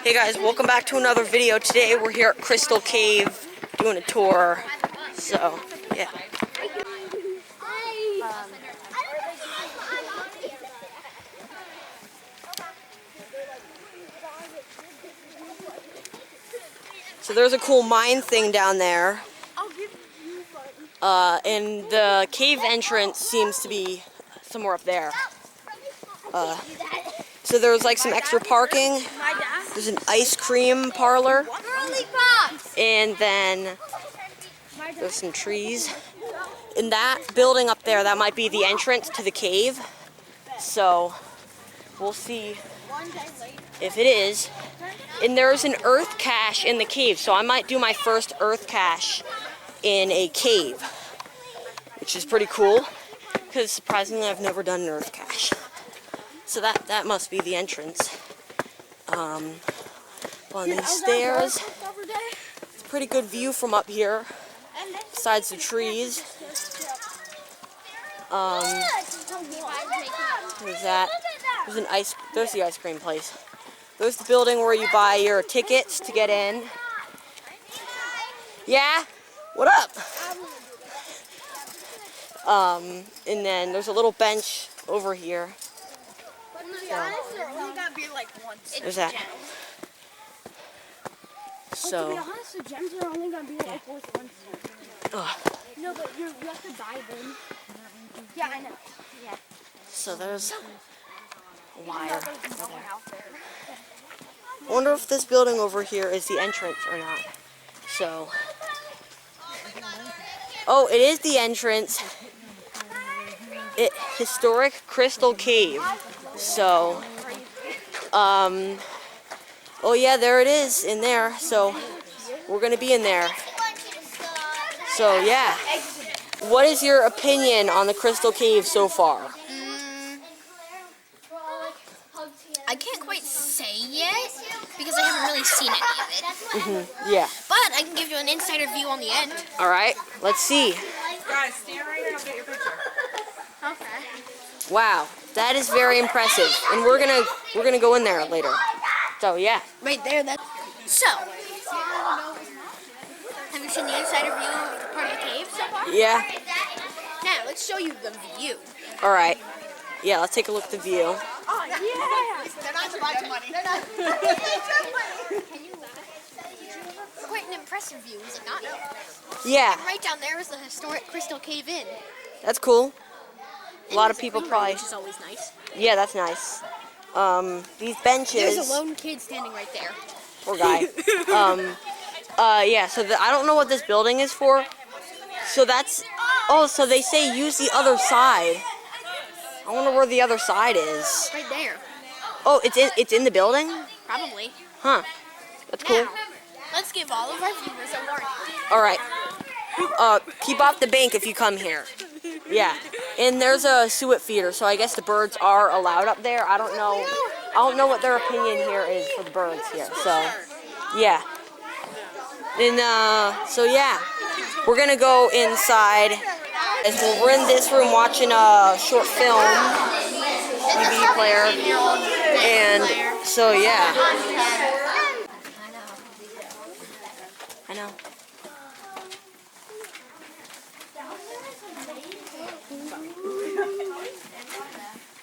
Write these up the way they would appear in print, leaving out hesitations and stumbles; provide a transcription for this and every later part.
Hey guys, welcome back to another video. Today we're here at Crystal Cave doing a tour. So, yeah. So there's a cool mine thing down there. And the cave entrance seems to be somewhere up there. So there's like some extra parking. There's an ice cream parlor. And then there's some trees. In that building up there, that might be the entrance to the cave. So we'll see if it is. And there's an earth cache in the cave, so I might do my first earth cache in a cave, which is pretty cool, because surprisingly I've never done an earth cache. So that must be the entrance. On these stairs, it's a pretty good view from up here, besides the trees. There's that. There's the ice cream place. There's the building where you buy your tickets to get in. Yeah? What up? And then there's a little bench over here. There's that. To be honest, the gems are only gonna be like worth once. No, but you have to dive in. Yeah, I know. Yeah. So there's a wire over there. I wonder if this building over here is the entrance or not. So, oh, it is the entrance. Historic Crystal Cave. So, oh yeah, there it is in there. So, we're gonna be in there. So yeah, what is your opinion on the Crystal Cave so far? I can't quite say yet because I haven't really seen any of it. Yeah. But I can give you an insider view on the end. All right, let's see. Guys, stand right here and get your picture. Okay. Wow, that is very impressive, and we're gonna go in there later. So yeah. Right there. So, have you seen the insider view of part of the cave so far? Yeah. Now let's show you the view. All right. Yeah, let's take a look at the view. Oh yeah. They're not too much money. They're not. Quite an impressive view, is it not? Yeah. Right down there is the historic Crystal Cave Inn. That's cool. A lot of people probably. Which is always nice. Yeah, that's nice. These benches. There's a lone kid standing right there. Poor guy. Yeah. So I don't know what this building is for. So that's. Oh, so they say use the other side. I wonder where the other side is. Right there. Oh, it's in the building? Probably. Huh. That's cool. Now, let's give all of our viewers a warning. All right. Keep off the bank if you come here. Yeah. And there's a suet feeder, so I guess the birds are allowed up there. I don't know. I don't know what their opinion here is for the birds here. So, yeah. And so yeah, we're gonna go inside. As we're in this room watching a short film, DVD player, and so yeah. I know.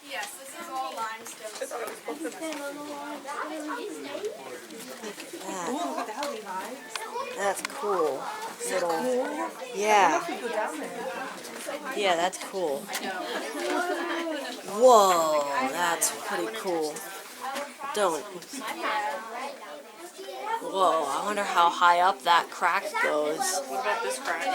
Yes, this is all limestone. Look at that, Levi. That's cool. Yeah. Yeah, that's cool. Whoa, that's pretty cool. Whoa, I wonder how high up that crack goes. What about this crack?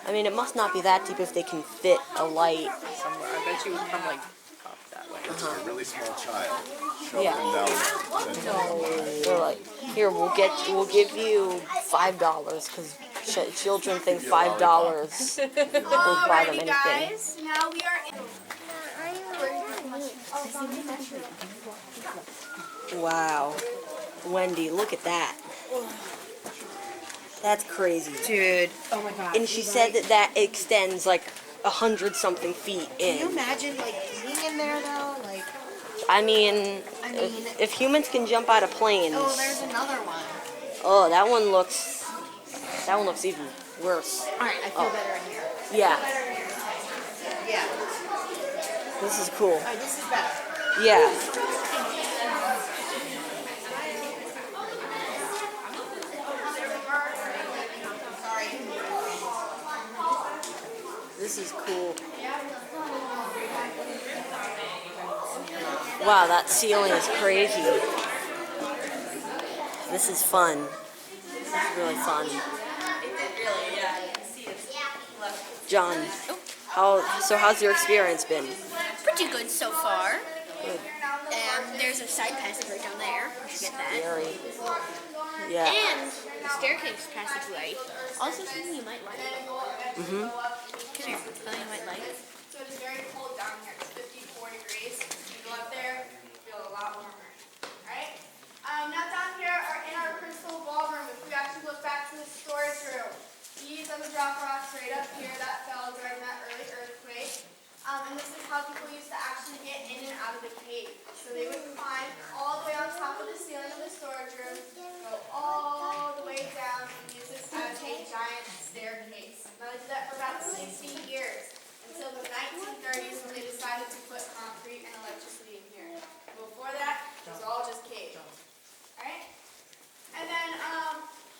I mean, it must not be that deep if they can fit a light. Somewhere. I bet you would come like up that way. A really small child. Yeah. They're like, here, we'll give you $5 because children think $5 will buy them anything. Now we are Wow, Wendy, look at that. That's crazy. Dude, oh my god. And she said that extends like 100-something feet in. Can you imagine like being in there though? Like, I mean, if humans can jump out of planes. oh, there's another one. Oh, that one looks even worse. All right, I feel better in here. Yeah, Yeah. this is cool. All right, this is better. Yeah. This is cool. Wow, that ceiling is crazy. This is fun. This is really fun. John, how's your experience been? Pretty good so far. Good. There's a side passage right down there. You should get that. Scary. Yeah. And the staircase passageway. Also something you might like. Mhm. Come here. Something you might like. So it is very cold down here. It's 54 degrees. You go up there, you feel a lot warmer. Alright? Now down here are in our crystal ballroom. If we actually look back to the storage room, these are the drop rocks right up here that fell during that early earthquake. And this is how people used to actually get in and out of the cave. So they would climb all the way on top of the ceiling of the storage room, go all the way down, and use this as a giant staircase. Now they did that for about 60 years, until the 1930s when they decided to put concrete and electricity in here. Before that, it was all just cave. Alright? And then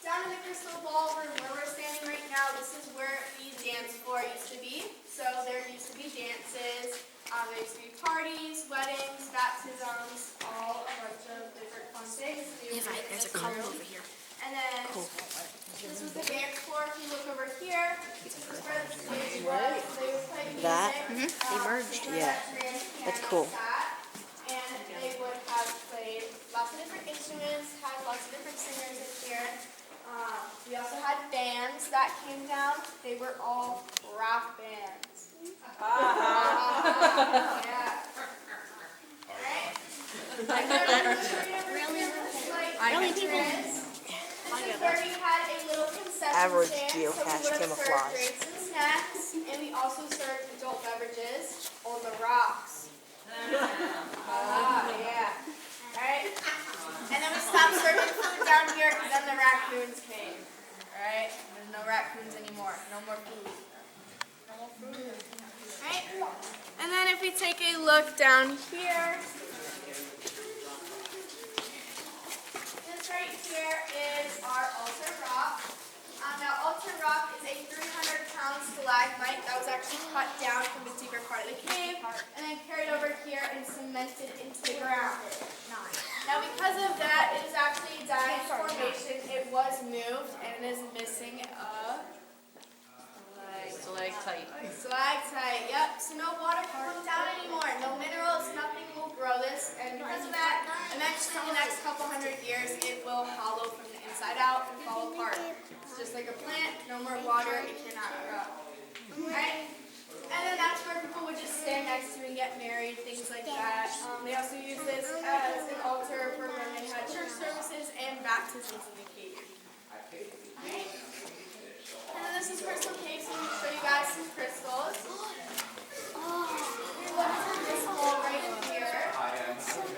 down in the crystal ballroom where we're standing right now, this is where the dance floor used to be. So there used to be dances, there used to be parties, weddings, baptisms, all a bunch of different fun things. There's a column over here. And then this was the dance floor. If you look over here, this is where the stage was. They would play music. That? They merged. Yeah. That's cool. And they would have played lots of different instruments, had lots of different singers in here. We also had bands that came down. They were all rock bands. Yeah. Alright? Really people. This is where we had a little concession Average stand, geocache so we would have served camouflage. drinks and snacks, and we also served adult beverages on the rocks. Yeah. Alright? And then we stopped serving food down here because then the raccoons came. Alright? There's no raccoons anymore. No more food. No more food. Alright? And then if we take a look down here, this right here is our altar rock. Now altar rock is a 300-pound stalagmite that was actually cut down from the deeper part of the cave and then carried over here and cemented into the ground. Now because of that, it is actually a dying formation. It was moved and it is missing a stalactite. Yep. So no water can come down anymore. No minerals, nothing will grow this. And because of that, eventually in the next couple hundred years, it will hollow from the inside out and fall apart. It's just like a plant. No more water. It cannot grow. Right? And then that's where people would just stand next to and get married, things like that. They also use this as an altar for when they had church services and baptisms in the cave. Right? And then this is Crystal Cave, so I'm going to show you guys some crystals. Here's a crystal right here.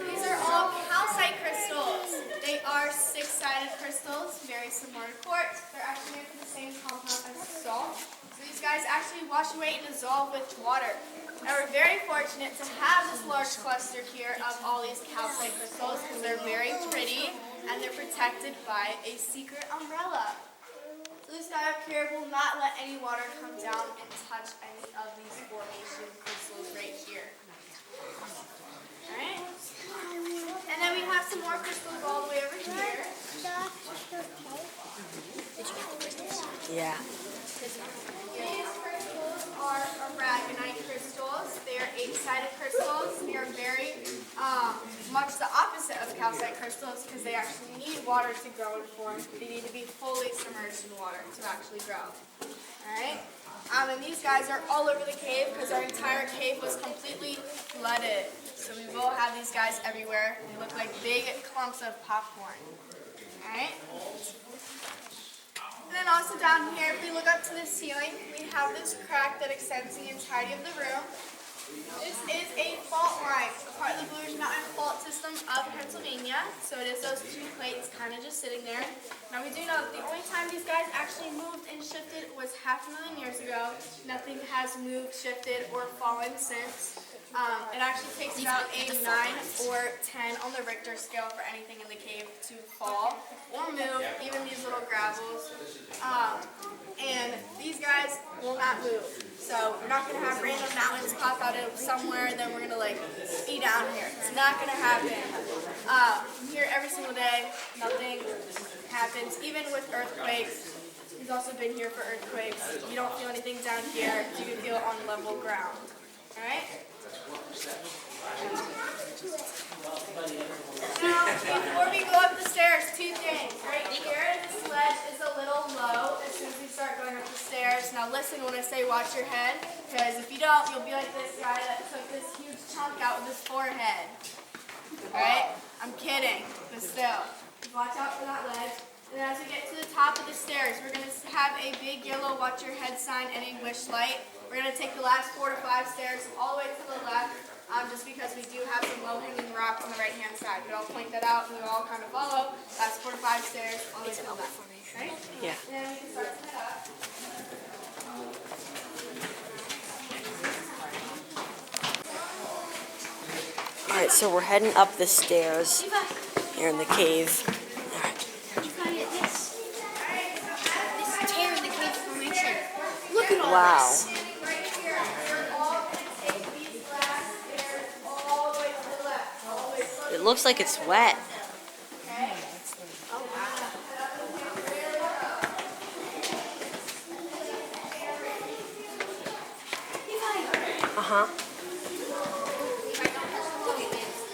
These are all calcite crystals. They are 6-sided crystals, very similar to quartz. They're actually made from the same compound as salt. So these guys actually wash away and dissolve with water. Now we're very fortunate to have this large cluster here of all these calcite crystals because they're very pretty and they're protected by a secret umbrella. So this guy up here will not let any water come down and touch any of these formation crystals right here. Alright? And then we have some more crystals all the way over here. Yeah. These crystals are aragonite crystals. They are 8-sided crystals. They are very much the opposite of calcite crystals because they actually need water to grow and form. They need to be fully submerged in water to actually grow. Alright? And these guys are all over the cave because our entire cave was completely flooded. So we will have these guys everywhere. They look like big clumps of popcorn. Alright? And then also down here, if we look up to the ceiling, we have this crack that extends the entirety of the room. This is a fault line, a part of the Blue Ridge Mountain fault system of Pennsylvania. So it is those two plates kind of just sitting there. Now we do know that the only time these guys actually moved and shifted was 500,000 years ago. Nothing has moved, shifted, or fallen since. It actually takes about a 9 or 10 on the Richter scale for anything in the cave to fall or move, even these little gravels. And these guys will not move. So we're not going to have random mountains pop out of somewhere and then we're going to like be down here. It's not going to happen. Here every single day, nothing happens. Even with earthquakes, he's also been here for earthquakes. You don't feel anything down here. You can feel it on level ground. Alright? Now, before we go up the stairs, two things. Right here, this ledge is a little low as soon as we start going up the stairs. Now listen when I say watch your head, because if you don't, you'll be like this guy that took this huge chunk out with his forehead. Alright? I'm kidding, but still. Watch out for that ledge. And then as we get to the top of the stairs, we're going to have a big yellow watch your head sign and a wish light. We're going to take the last 4 to 5 stairs all the way to the left, just because we do have some low-hanging rock on the right-hand side. We all point that out and we all kind of follow. Last 4 to 5 stairs all the way to the left. Right? Yeah. And then we can start to head up. Alright, so we're heading up the stairs here in the cave. This tear in the cave formation. Look at all Wow. this. Right here, we're all going to take these last stairs all the way to the left. All the way to the It looks like it's wet. okay? Oh, wow. Uh-huh.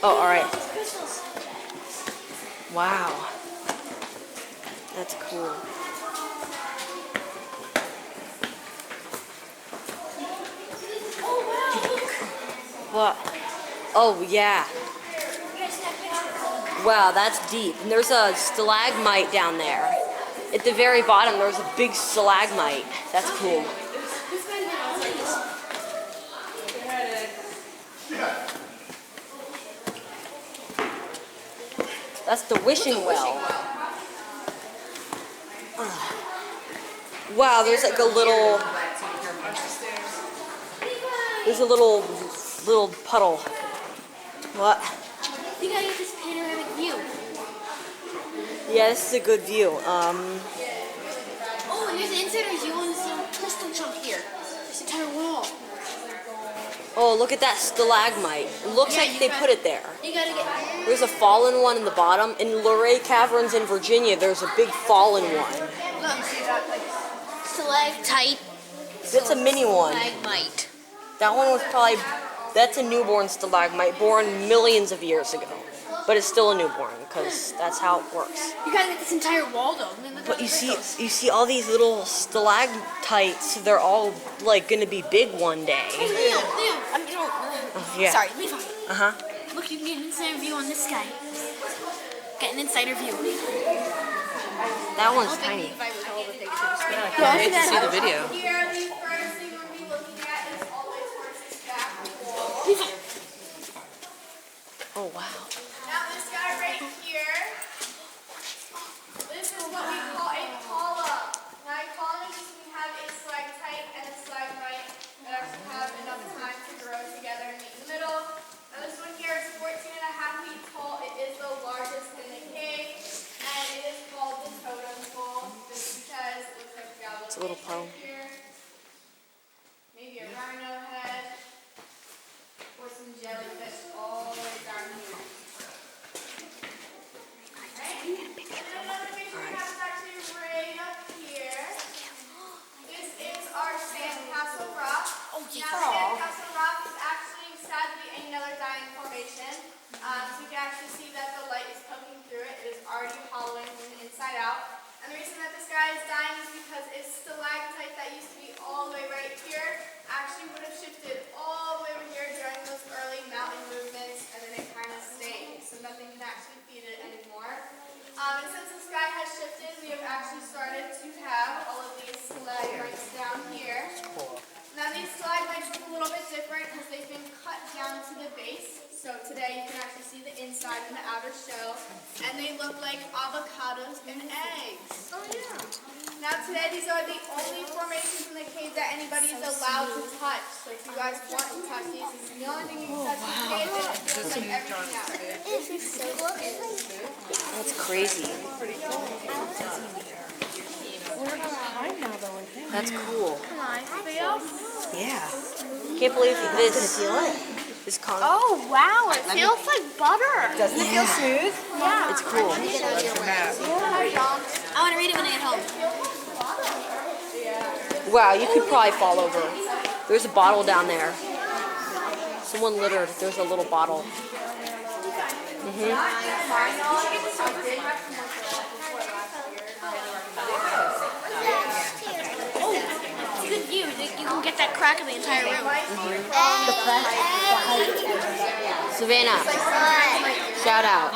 Oh, alright. Wow. That's cool. What? Oh, yeah. Wow, that's deep. And there's a stalagmite down there. At the very bottom, there's a big stalagmite. That's cool. That's the wishing well. Wow, there's like a little, little puddle. What? You gotta get this panoramic view. Yeah, this is a good view. Oh, and there's an insider's view on this little crystal chunk here. This entire wall. Oh, look at that stalagmite. It looks like they put it there. You gotta get. There's a fallen one in the bottom. In Luray Caverns in Virginia, there's a big fallen one. Look, stalactite. That's a mini one. Stalagmite. That one was probably, that's a newborn stalagmite, born millions of years ago. But it's still a newborn, because that's how it works. You gotta get this entire wall though. I mean, look But at you the crystals. see all these little stalactites, they're all like gonna be big one day. Hey, Leo, I mean, Yeah. sorry, Levi. Uh-huh. Look, you can get an insider view on this guy. Get an insider view. That one's tiny. I can't wait to see the video. Here, the first thing we're going to be looking at is all the way towards this back wall. Levi. Oh, wow. Now this guy right here, this is what we call a column. Now a column is we have a stalactite and a stalagmite that actually have enough time to grow together and meet in the middle. Now this one here is 14.5 feet tall. It is the largest in the cave, and it is called the totem pole just because it looks like we got It's a little face pole. here. Maybe a rhino head or some jellyfish all the way down here. Another picture we have is actually right up here. This is our Sandcastle Rock. Oh, yeah. Now, Sandcastle Rock is actually sadly another dying formation. So you can actually see that the light is poking through it. It is already hollowing from the inside out. And the reason that this guy is dying is because its stalactite that used to be all the way right here actually would have shifted all the way over here during those early mountain movements, and then it kind of stayed. So nothing can actually feed it anymore. And since the sky has shifted, we have actually started to have all of these stalagmites down here. Now these stalagmites look a little bit different because they've been So today you can actually see the inside and the outer shell, and they look like avocados and eggs. Oh yeah. Now today these are the only formations in the cave that anybody is allowed to touch. So if you guys want to touch these, this is the only thing you can touch in the cave, and it feels like everything else. That's crazy. That's cool. Yeah. Can't believe this. This con. Oh wow, it feels like butter. Doesn't it feel smooth? Yeah. It's cool. I want to read it when I get home. Wow, you could probably fall over. There's a bottle down there. Someone littered. There's a little bottle. Good view. You can get that crack in the entire room. Savannah, shout out.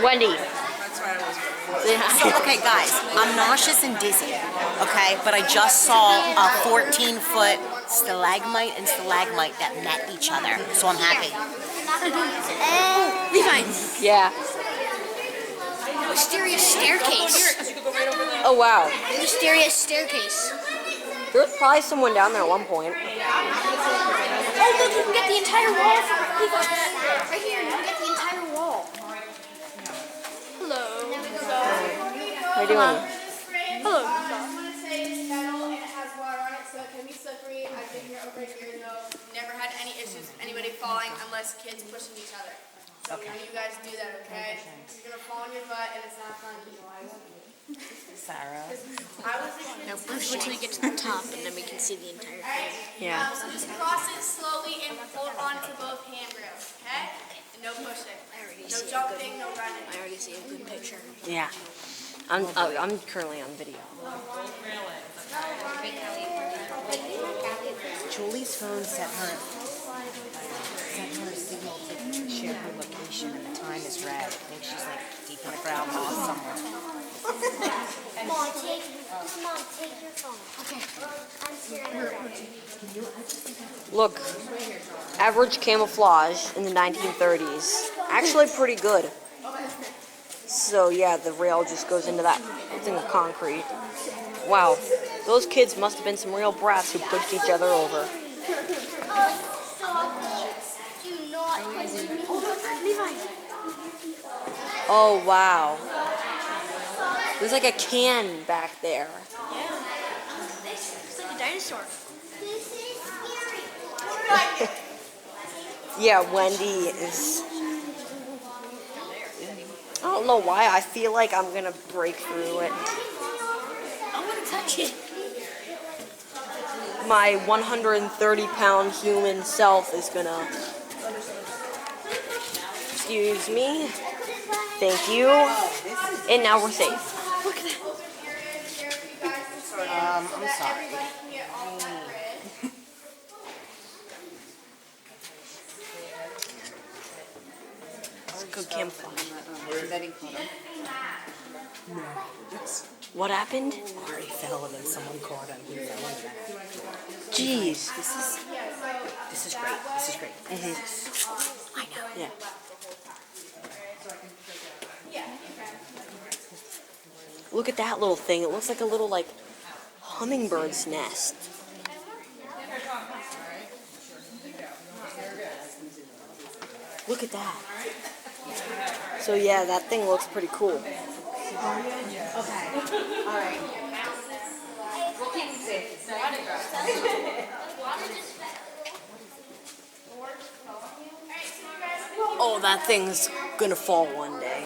Wendy. So, okay, guys, I'm nauseous and dizzy, okay? But I just saw a 14-foot stalagmite and stalagmite that met each other, so I'm happy. Levi. Yeah. Mysterious staircase. Oh wow. Mysterious staircase. There was probably someone down there at one point. Oh look, you can get the entire wall. Right here, you can get the entire wall. Hello. How you doing? Hello. I just want to say it's metal and it has water on it, so it can be slippery. I've been here over a year though. Never had any issues with anybody falling unless kids pushing each other. So you guys do that, okay? You're gonna fall on your butt and it's not fun. Sarah. Now push until you get to the top, and then we can see the entire thing. Yeah. So just cross it slowly and hold on to both handrails, okay? And no pushing. No jumping, no running. I already see a good picture. Yeah. I'm currently on video. Julie's phone sent her a signal to share her location, and the time is red. I think she's like deep in the ground, lost somewhere. Mom, take your phone. Okay. I'm serious. Look, average camouflage in the 1930s. Actually pretty good. So yeah, the rail just goes into that thing of concrete. Wow, those kids must have been some real brats who pushed each other over. Do not Oh wow. There's like a can back there. It's like a dinosaur. This is scary. Yeah, Wendy is... I don't know why, I feel like I'm gonna break through it. I want to touch it. My 130-pound human self is gonna... Excuse me. Thank you. And now we're safe. Look at that. I'm sorry. It's good camouflage. What happened? Ari fell and then someone caught him. He fell in there. Jeez. This is great. This is great. I know. Yeah. Look at that little thing. It looks like a little, like, hummingbird's nest. Look at that. So yeah, that thing looks pretty cool. Okay. All right. Oh, that thing's gonna fall one day.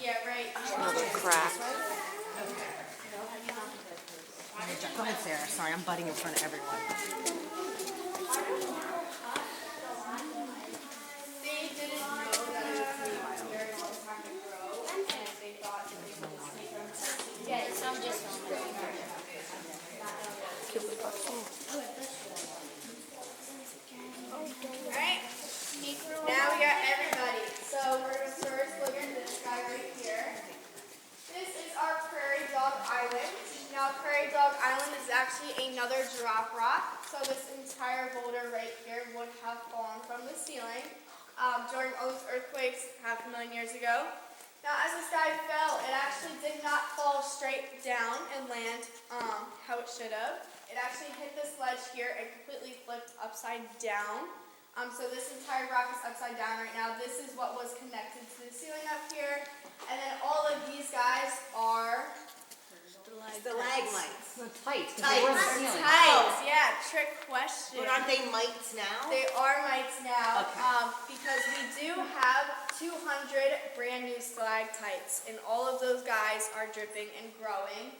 Yeah, right. Another crack. Go ahead, Sarah. Sorry, I'm butting in front of everyone. They didn't know that it was very long time to grow, and they thought that they could just make them. Yeah, so I'm just Alright, now we got everybody. So we're gonna first look at this guy right here. Prairie Dog Island is actually another drop rock. So this entire boulder right here would have fallen from the ceiling during all those earthquakes 500,000 years ago. Now, as this guy fell, it actually did not fall straight down and land how it should have. It actually hit this ledge here and completely flipped upside down. So this entire rock is upside down right now. This is what was connected to the ceiling up here. And then all of these guys are Stalagmites. Tight. tights. Yeah, trick question. But aren't they mites now? They are mites now, Okay. because we do have 200 brand new stalactites, and all of those guys are dripping and growing.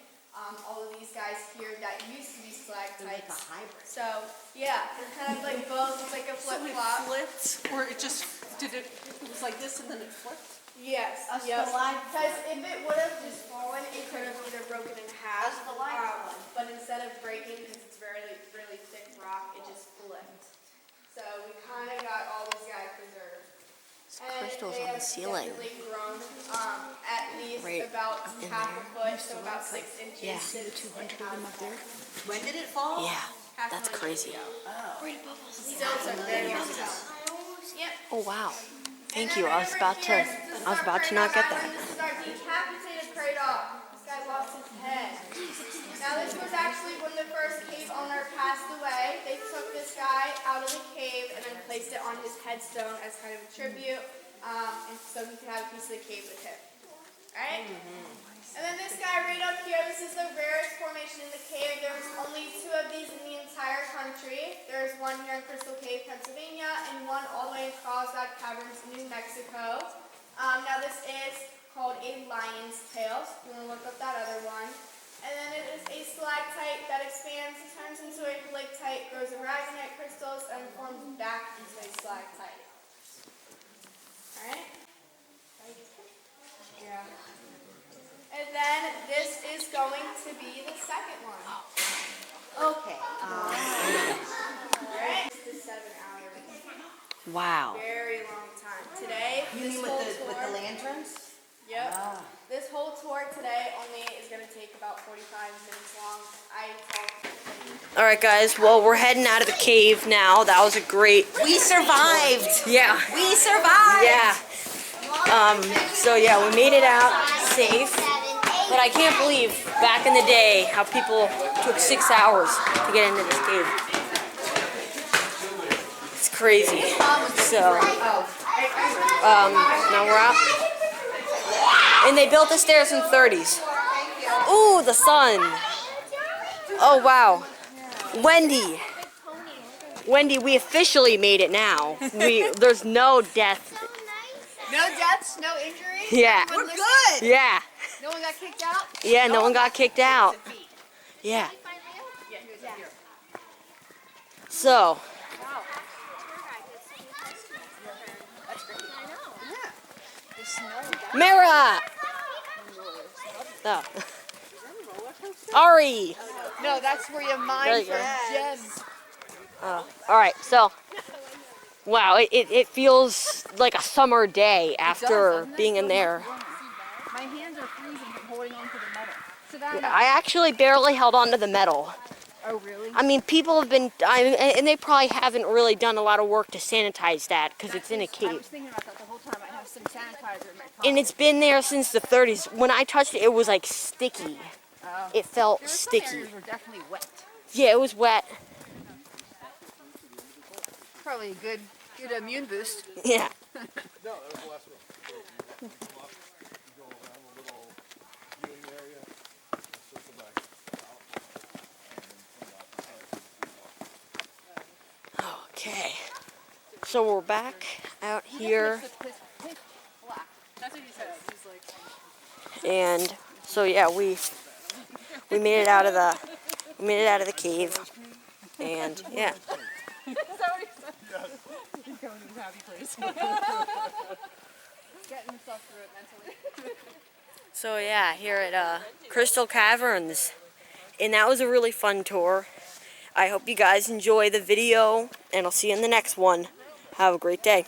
All of these guys here that used to be stalactites. hybrid. So yeah, they're kind of like both. It's like a flip flop. Flipped, or it just it was like this and then it flipped? Yes. A Yep. stalactite. Because if it would have just fallen, it could have either broken in half. But instead of breaking, because it's really thick rock, it just flipped. So we kind of got all these guys preserved. Crystals they on the have ceiling. definitely grown at least Right about in half a there. foot, so about 6 inches. Yeah. since 200 of them up there. When did it fall? Yeah, Half that's a million crazy. years ago. Still took very years ago. Yep. Oh wow. Thank you. I was about to not get that. This is our decapitated prairie dog. This guy lost his head. Now this was actually when the first cave owner passed away. They took this guy out of the cave and then placed it on his headstone as kind of a tribute, and so he could have a piece of the cave with him. Alright? And then this guy right up here, this is the rarest formation in the cave. There's only 2 of these in the entire country. There's one here in Crystal Cave, Pennsylvania, and one all the way in Carlsbad Caverns, New Mexico. Now this is called a lion's tail, so if you want to look up that other one. And then it is a stalactite that expands, turns into a helictite, grows aragonite crystals, and forms back into a stalactite. Alright? Yeah. And then this is going to be the second one. Okay. Alright? This is 7 hours. Wow. Very long time. Today, You this mean whole with tour. the lanterns? Yep. This whole tour today only is going to take about 45 minutes long. I talked. All right, guys. Well, we're heading out of the cave now. That was a great. We survived. Yeah. We survived. Yeah. So yeah, we made it out safe. But I can't believe back in the day how people took 6 hours to get into this cave. It's crazy. So now we're out. And they built the stairs in the 30s. Ooh, the sun. Oh wow. Wendy, we officially made it now. There's no death. No deaths, no injuries. Yeah. We're good. Yeah. No one got kicked out. Yeah, no one got kicked out. Yeah. So. Mara! Oh. Ari! No, that's where you There mine you for go. gems. Alright, so. Wow, it feels like a summer day after being in there. My hands are freezing from holding on to the metal. So that, I actually barely held on to the metal. oh really? I mean, people have been, and they probably haven't really done a lot of work to sanitize that because it's in a I cave. was thinking about that the whole time. I have some sanitizer in my pocket. And it's been there since the 30s. When I touched it, it was like sticky. It felt There were some sticky. areas were definitely wet. Yeah, it was wet. Probably a good immune boost. Yeah. Okay. So we're back out here. That's what he said. He's like, And so yeah, we made it out of the cave. And yeah. is that what he said? He's going to his happy place. Getting himself through it mentally. So yeah, here at Crystal Caverns. And that was a really fun tour. I hope you guys enjoy the video, and I'll see you in the next one. Have a great day.